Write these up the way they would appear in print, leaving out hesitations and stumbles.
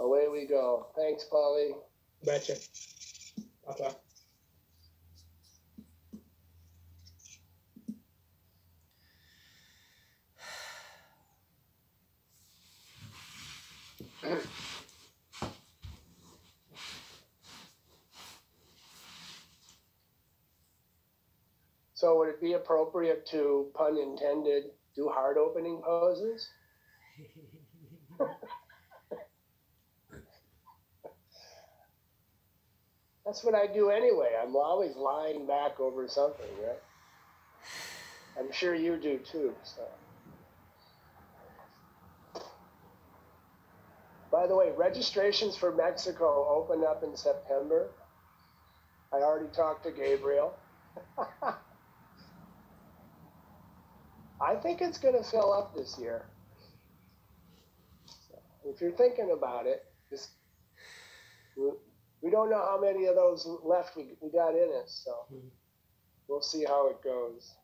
Away we go. Thanks, Polly. Betcha. Ta-ta. So would it be appropriate to, pun intended, do heart opening poses? That's what I do anyway. I'm always lying back over something, right? I'm sure you do too. So. By the way, registrations for Mexico open up in September. I already talked to Gabriel. I think it's going to fill up this year. So if you're thinking about it, just, we don't know how many of those left we got in it, so we'll see how it goes.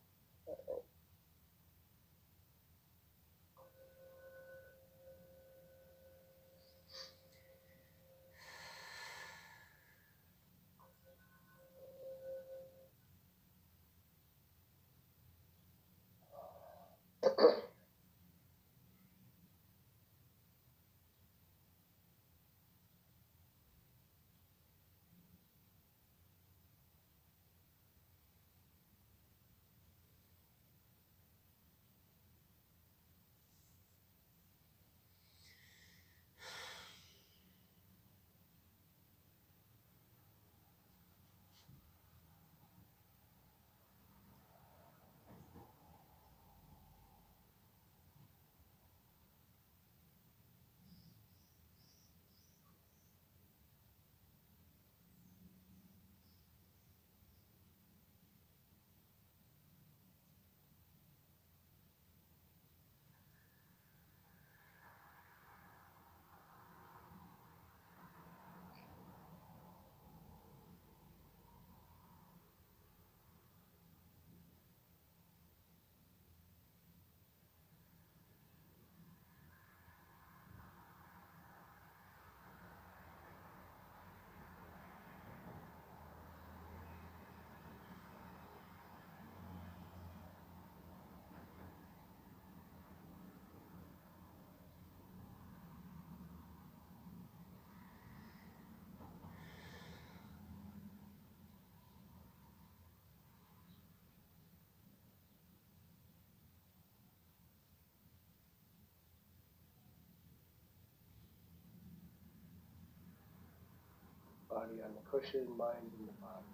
Body on the cushion, mind in the body.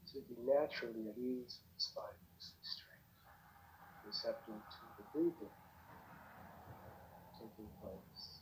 So be naturally at ease with the spine, straight, receptive to the breathing taking place.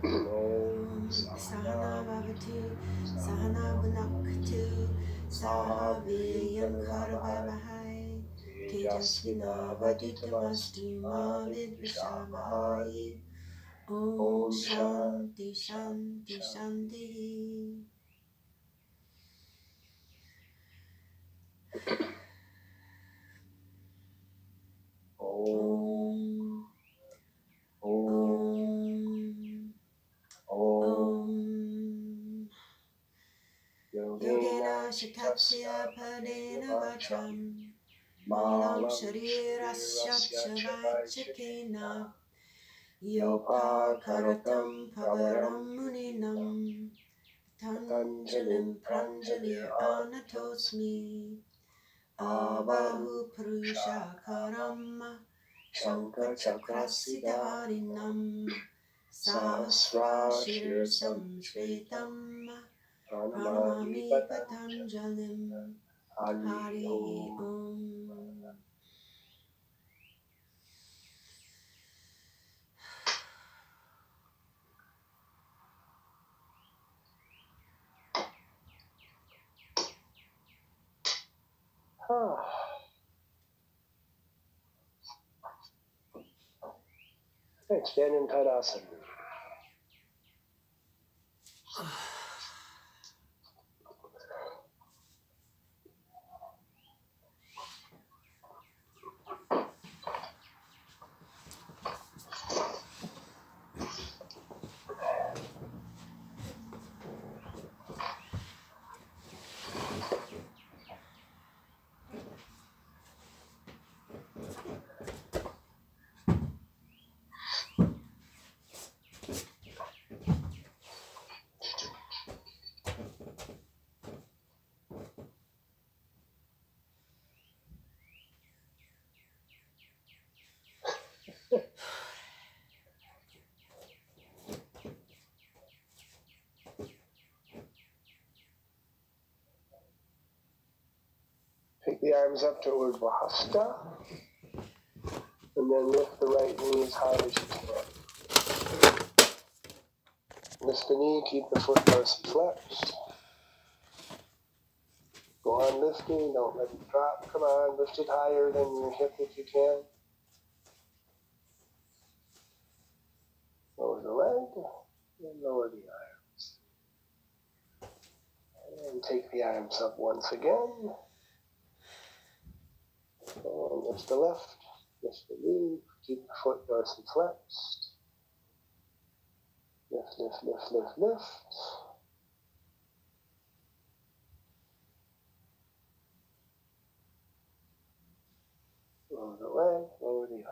Om Sahana Bhavatu, Sahana Bhunaktu, Saha Iyengar Bhavahai, Tejasvina Vaditamastu Ma Vidvishavahai. Om Shanti Shanti Shanti. Om. Om. Om. Yogena Shitatsya Padena Vacham Malam Sharirasya Vachakena Yopa Karatam Pavaram Muninam Tanjalim Pranjalir Anatosmi Abahu Purusha Karama Shankar Chakrasiddharinam Sahasra Shirsam Shvetam Pranamami Patanjalim. Hari Om. Stand in Tadasana. Take the arms up to Urdhva and then lift the right knee as high as you can. Lift the knee, keep the foot dorsally flexed. Go on lifting, don't let it drop. Come on, lift it higher than your hip if you can. Lower the leg, and lower the arms. And take the arms up once again. And lift the left, lift the knee, keep the foot dorsally flexed. Lift, lift, lift, lift, lift. Lower the leg, lower the arms.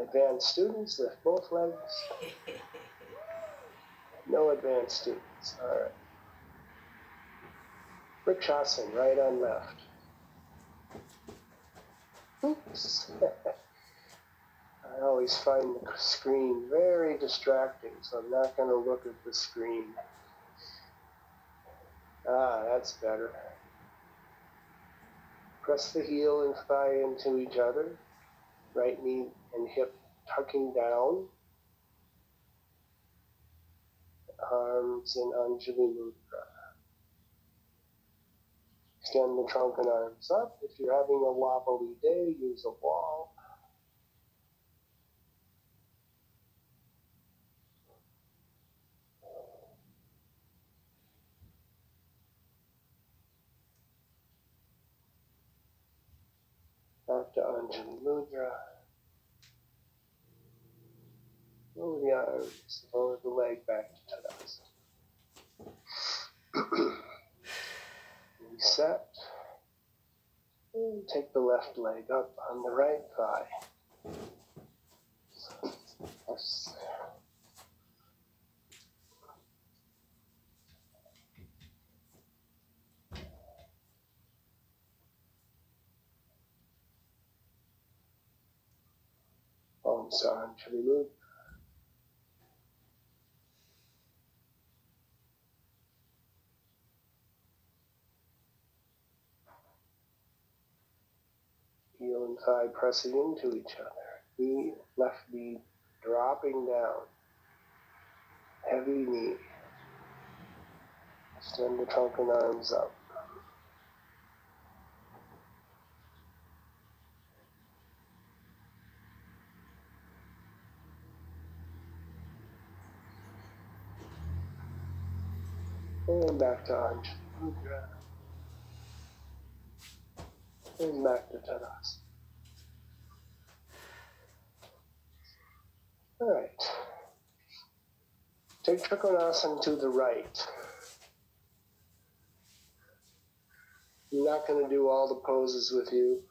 Advanced students, lift both legs. No advanced students. All right. Vrikshasana, right on left. Oops. I always find the screen very distracting, so I'm not going to look at the screen. That's better. Press the heel and thigh into each other. Right knee and hip tucking down. Arms in Anjali Mudra. Extend the trunk and arms up. If you're having a wobbly day, use a wall. Back to Anjali Mudra. Lower the arms, lower the leg back to Tadasana. Reset. And take the left leg up on the right thigh. Om Sanchali Mudra. Heel and thigh pressing into each other. left knee dropping down. Heavy knee. Extend the trunk and arms up. And back to Anjali Mudra. And back to Tadasana. All right. Take Trikonasana to the right. I'm not going to do all the poses with you.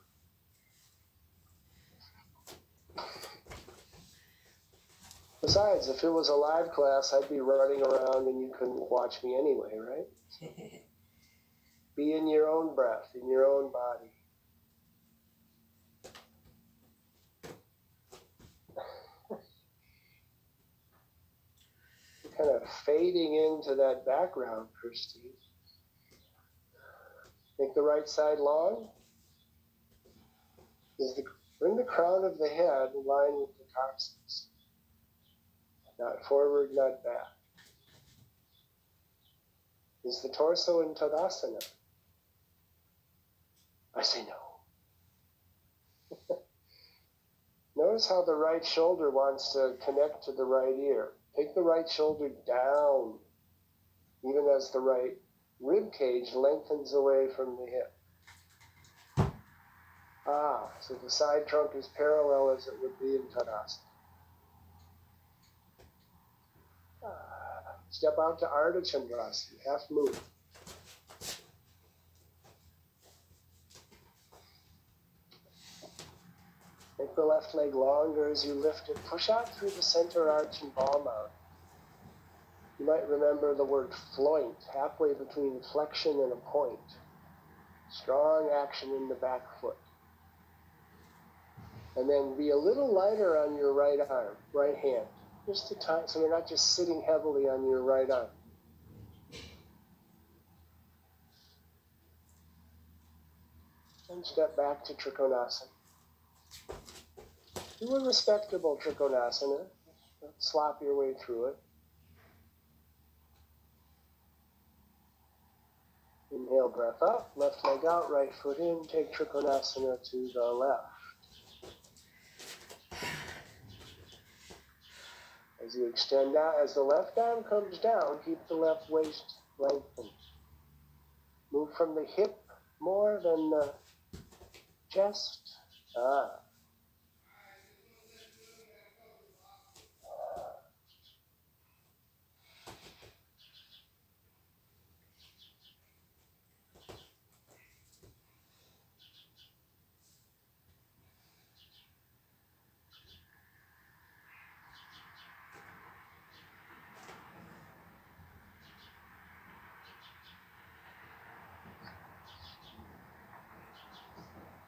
Besides, if it was a live class, I'd be running around and you couldn't watch me anyway, right? Be in your own breath, in your own body. Kind of fading into that background, Christine. Make the right side long. Bring the crown of the head in line with the coccyx. Not forward, not back. Is the torso in Tadasana? I say no. Notice how the right shoulder wants to connect to the right ear. Take the right shoulder down, even as the right rib cage lengthens away from the hip. So the side trunk is parallel as it would be in Tadasana. Step out to Ardha Chandrasana, half move. Make the left leg longer as you lift it. Push out through the center arch and ball mount. You might remember the word floint, halfway between flexion and a point. Strong action in the back foot. And then be a little lighter on your right arm, right hand. Just a time, so you're not just sitting heavily on your right arm. And step back to Trikonasana. Do a respectable Trikonasana. Don't slop your way through it. Inhale, breath up, left leg out, right foot in. Take Trikonasana to the left. As you extend out, as the left arm comes down, keep the left waist lengthened. Move from the hip more than the chest.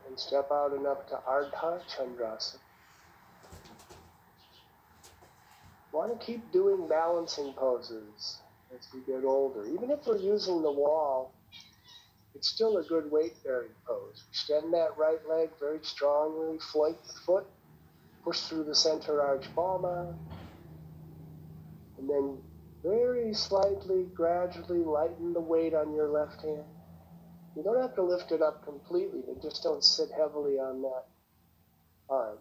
And step out and up to Ardha Chandrasana. Want to keep doing balancing poses as we get older. Even if we're using the wall, it's still a good weight-bearing pose. Extend that right leg very strongly, float the foot, push through the center arch ball mount, and then very slightly, gradually lighten the weight on your left hand. You don't have to lift it up completely, but just don't sit heavily on that arm.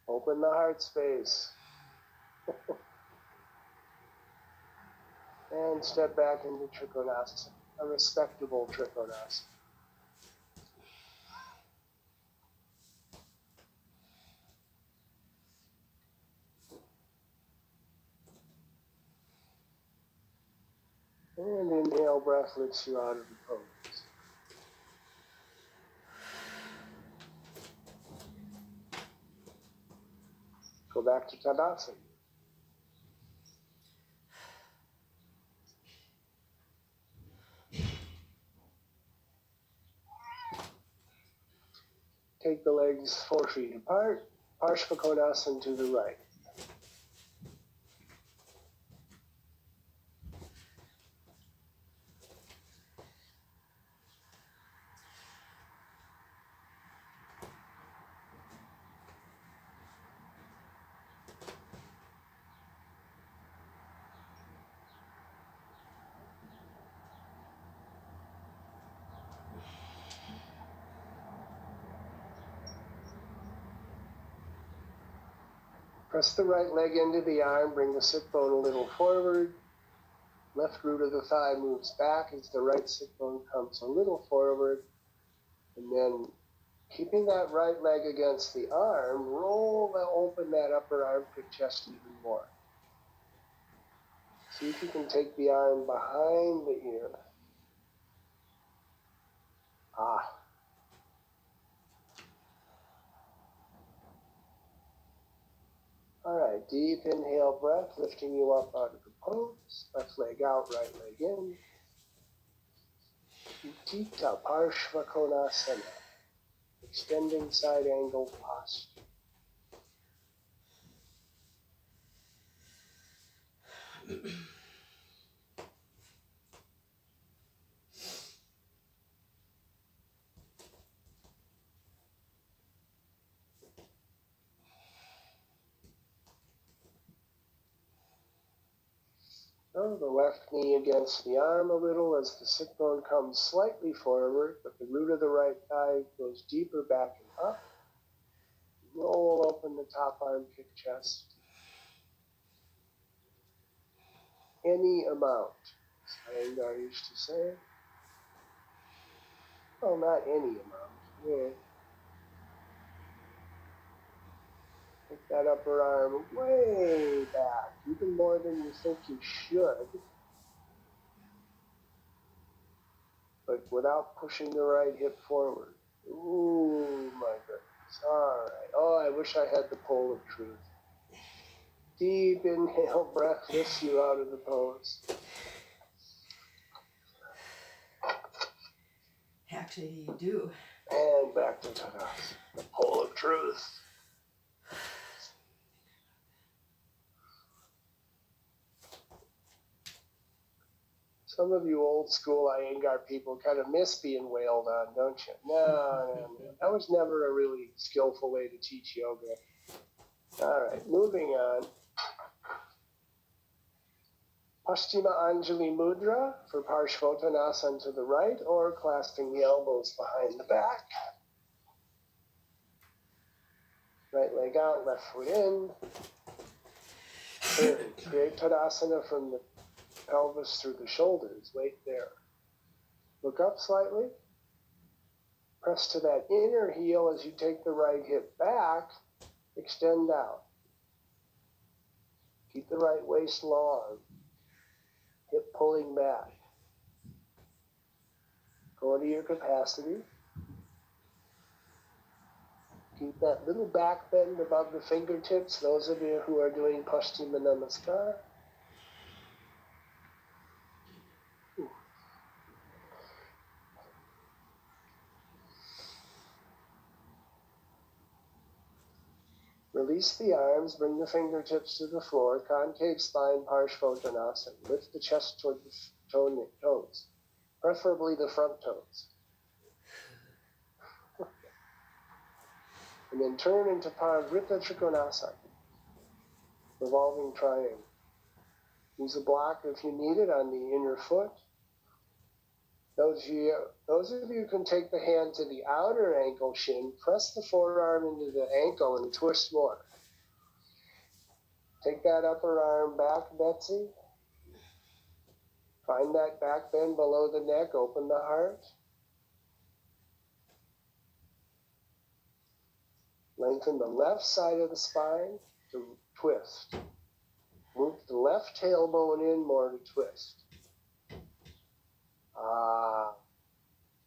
Open the heart space. And step back into Trikonasana, a respectable Trikonasana. And inhale, breath lifts you out of the pose. Go back to Tadasana. Take the legs 4 feet apart, Parshva to the right. Press the right leg into the arm, bring the sit bone a little forward. Left root of the thigh moves back as the right sit bone comes a little forward. And then, keeping that right leg against the arm, open that upper armpit chest even more. See if you can take the arm behind the ear. All right, deep inhale breath, lifting you up out of the pose. Left leg out, right leg in. Utthita Parshva Konasana, extending side angle posture. So the left knee against the arm a little as the sit bone comes slightly forward, but the root of the right thigh goes deeper back and up. Roll open the top armpit chest. Any amount, as Iyengar used to say. Well, not any amount. Yeah. Take that upper arm way back, even more than you think you should. But without pushing the right hip forward. Ooh, my goodness. All right. Oh, I wish I had the pole of truth. Deep inhale, breath lifts you out of the pose. Actually, you do. And back to Tadasana, the pole of truth. Some of you old school Iyengar people kind of miss being wailed on, don't you? No. That was never a really skillful way to teach yoga. All right, moving on. Paschima Anjali Mudra for Parshvottanasana to the right, or clasping the elbows behind the back. Right leg out, left foot in. Turn. Create Tadasana from the pelvis through the shoulders. Wait there. Look up slightly. Press to that inner heel as you take the right hip back. Extend out. Keep the right waist long. Hip pulling back. Go to your capacity. Keep that little back bend above the fingertips, those of you who are doing Paschima Namaskar. Release the arms, bring the fingertips to the floor, concave spine, Parshvottanasana. Lift the chest toward the toes, preferably the front toes. And then turn into Parivrtta Trikonasana, revolving triangle. Use a block if you need it on the inner foot. Those of you who can take the hand to the outer ankle shin, press the forearm into the ankle and twist more. Take that upper arm back, Betsy. Find that back bend below the neck, open the heart. Lengthen the left side of the spine to twist. Move the left tailbone in more to twist.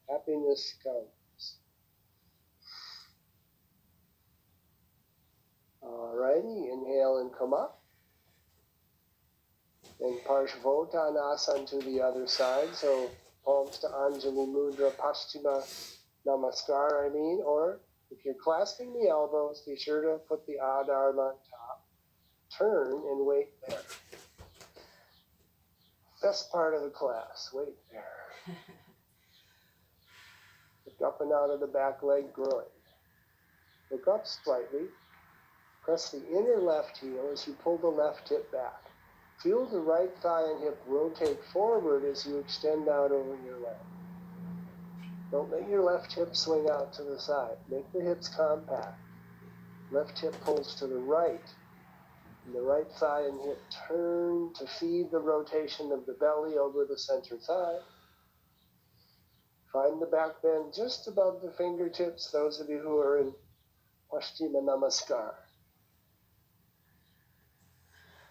Happiness comes. Alrighty, inhale and come up. Then Parshvottanasana to the other side. So palms to Anjali Mudra, Paschima Namaskar, or if you're clasping the elbows, be sure to put the odd arm on top. Turn and wait there. Best part of the class, wait there. Look up and out of the back leg groin. Look up slightly. Press the inner left heel as you pull the left hip back. Feel the right thigh and hip rotate forward as you extend out over your leg. Don't let your left hip swing out to the side. Make the hips compact. Left hip pulls to the right And the right thigh and hip turn to feed the rotation of the belly over the center thigh. Find the back bend just above the fingertips, those of you who are in Paschima Namaskar.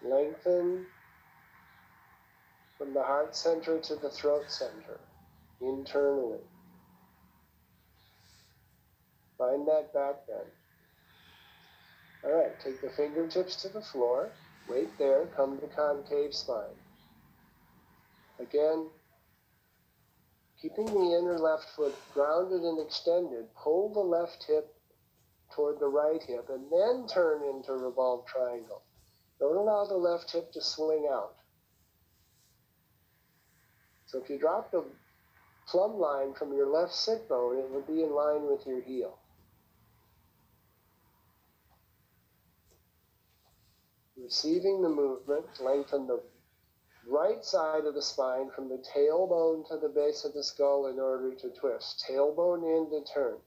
Lengthen from the heart center to the throat center, internally. Find that back bend. All right, take the fingertips to the floor. Wait there, come to concave spine. Again, keeping the inner left foot grounded and extended, pull the left hip toward the right hip and then turn into revolved triangle. Don't allow the left hip to swing out. So if you drop the plumb line from your left sit bone, it would be in line with your heel. Receiving the movement, lengthen the right side of the spine from the tailbone to the base of the skull in order to twist. Tailbone in to turn.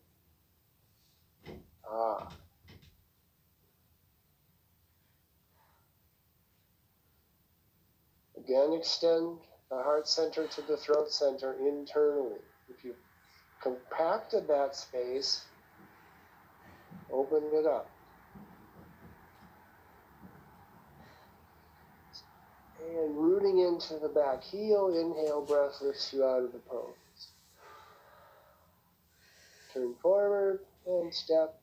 Again, extend the heart center to the throat center internally. If you compacted that space, open it up. And rooting into the back heel, inhale, breath lifts you out of the pose. Turn forward and step.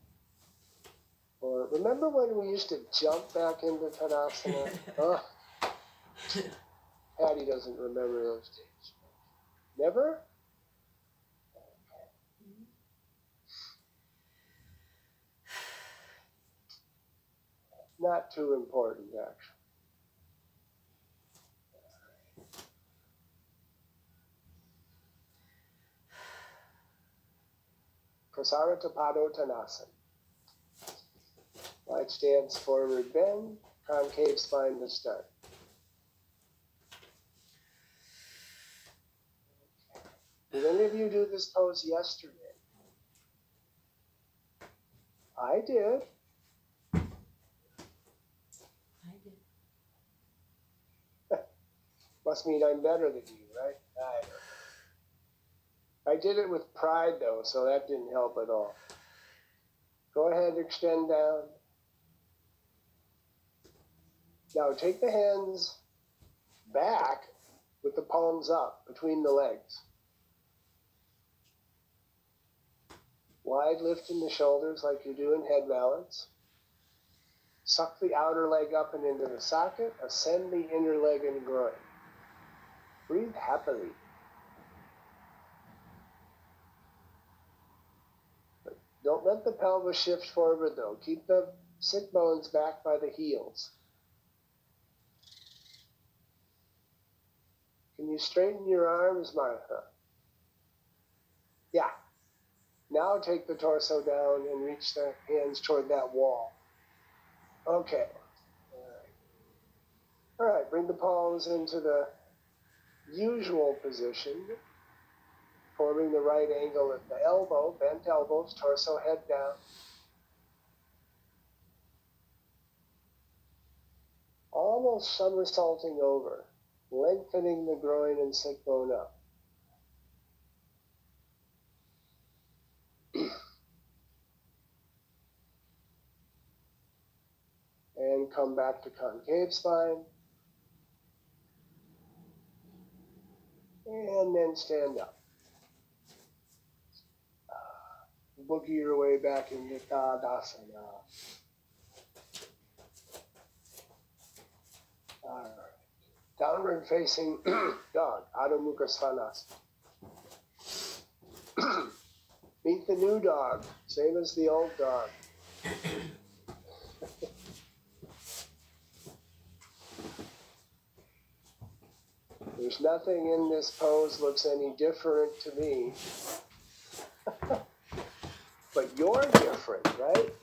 Or remember when we used to jump back into Tadasana? Oh, Patty doesn't remember those days. Never? Not too important, actually. Prasarita Padottanasana. Wide stance, forward bend, concave spine to start. Did any of you do this pose yesterday? I did. I did. Must mean I'm better than you, right? I did it with pride, though, so that didn't help at all. Go ahead, extend down. Now take the hands back with the palms up between the legs. Wide lift in the shoulders like you do in head balance. Suck the outer leg up and into the socket. Ascend the inner leg and groin. Breathe happily. But don't let the pelvis shift forward, though. Keep the sit bones back by the heels. Can you straighten your arms, Martha? Yeah. Now take the torso down and reach the hands toward that wall. Okay. All right, bring the palms into the usual position, forming the right angle at the elbow, bent elbows, torso head down. Almost somersaulting over, lengthening the groin and sit bone up. And come back to concave spine. And then stand up. Boogie your way back into Tadasana. All right. Downward facing dog, Adho Mukha Svanasana. Meet the new dog, same as the old dog. There's nothing in this pose looks any different to me. But you're different, right?